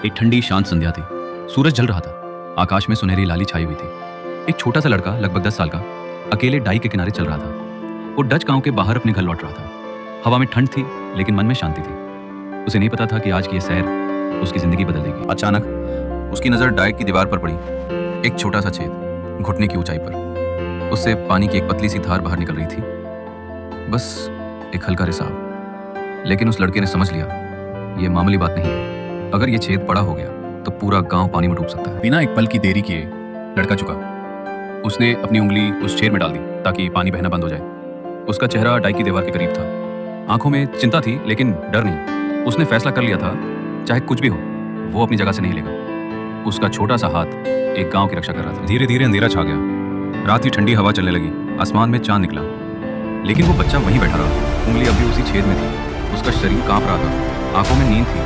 एक ठंडी शांत संध्या थी। सूरज जल रहा था। आकाश में सुनहरी लाली छाई हुई थी। एक छोटा सा लड़का लगभग 10 साल का अकेले डाई के किनारे चल रहा था। वो डच गांव के बाहर अपने घर लौट रहा था। हवा में ठंड थी लेकिन मन में शांति थी। उसे नहीं पता था कि आज की ये सैर उसकी जिंदगी बदल देगी। अचानक उसकी नजर डाइक की दीवार पर पड़ी। एक छोटा सा छेद, घुटने की ऊंचाई पर। उससे पानी की एक पतली सी धार बाहर निकल रही थी, बस एक हल्का रिसाव। लेकिन उस लड़के ने समझ लिया, ये मामूली बात नहीं है। अगर ये छेद बड़ा हो गया तो पूरा गांव पानी में डूब सकता है। बिना एक पल की देरी किए लड़का झुका। उसने अपनी उंगली उस छेद में डाल दी ताकि पानी बहना बंद हो जाए। उसका चेहरा डाई की दीवार के करीब था। आंखों में चिंता थी लेकिन डर नहीं। उसने फैसला कर लिया था, चाहे कुछ भी हो वो अपनी जगह से नहीं लेगा। उसका छोटा सा हाथ एक गांव की रक्षा कर रहा था। धीरे धीरे अंधेरा छा गया। रात की ठंडी हवा चलने लगी। आसमान में चांद निकला, लेकिन वो बच्चा वहीं बैठा रहा। उंगली अभी उसी छेद में थी। उसका शरीर कांप रहा था। आंखों में नींद थी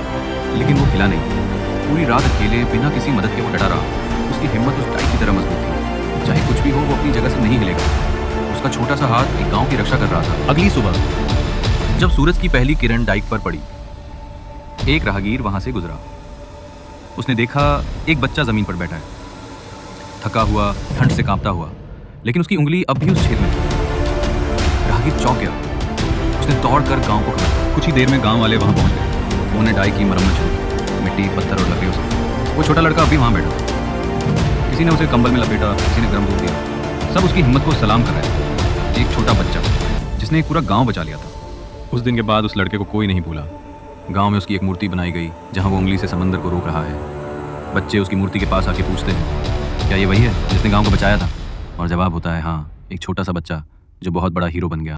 लेकिन वो हिला नहीं। पूरी रात अकेले बिना किसी मदद के वो डटा रहा। उसकी हिम्मत उस डाई की तरह मजबूत थी। चाहे कुछ भी हो वो अपनी जगह से नहीं हिलेगा। उसका छोटा सा हाथ एक गांव की रक्षा कर रहा था। अगली सुबह जब सूरज की पहली किरण डाइक पर पड़ी, एक राहगीर वहां से गुजरा। उसने देखा एक बच्चा जमीन पर बैठा है, थका हुआ, ठंड से कांपता हुआ, लेकिन उसकी उंगली अब भी उस छेद में थी। राहगीर चौंक गया। उसने दौड़कर गांव को खबर। कुछ ही देर में गांव वाले वहां पहुंच गए। उन्होंने डाई की मरम्मत शुरू की, मिट्टी, पत्थर और लकड़ियों से। वो छोटा लड़का अभी वहां बैठा। किसी ने उसे कंबल में लपेटा, किसी ने गर्म दूध दिया। सब उसकी हिम्मत को सलाम कर रहे थे। एक छोटा बच्चा जिसने एक पूरा गांव बचा लिया था। उस दिन के बाद उस लड़के को कोई नहीं भूला। गांव में उसकी एक मूर्ति बनाई गई जहां वो उंगली से समंदर को रोक रहा है। बच्चे उसकी मूर्ति के पास आके पूछते हैं, क्या ये वही है जिसने गांव को बचाया था? और जवाब होता है, हाँ, एक छोटा सा बच्चा जो बहुत बड़ा हीरो बन गया।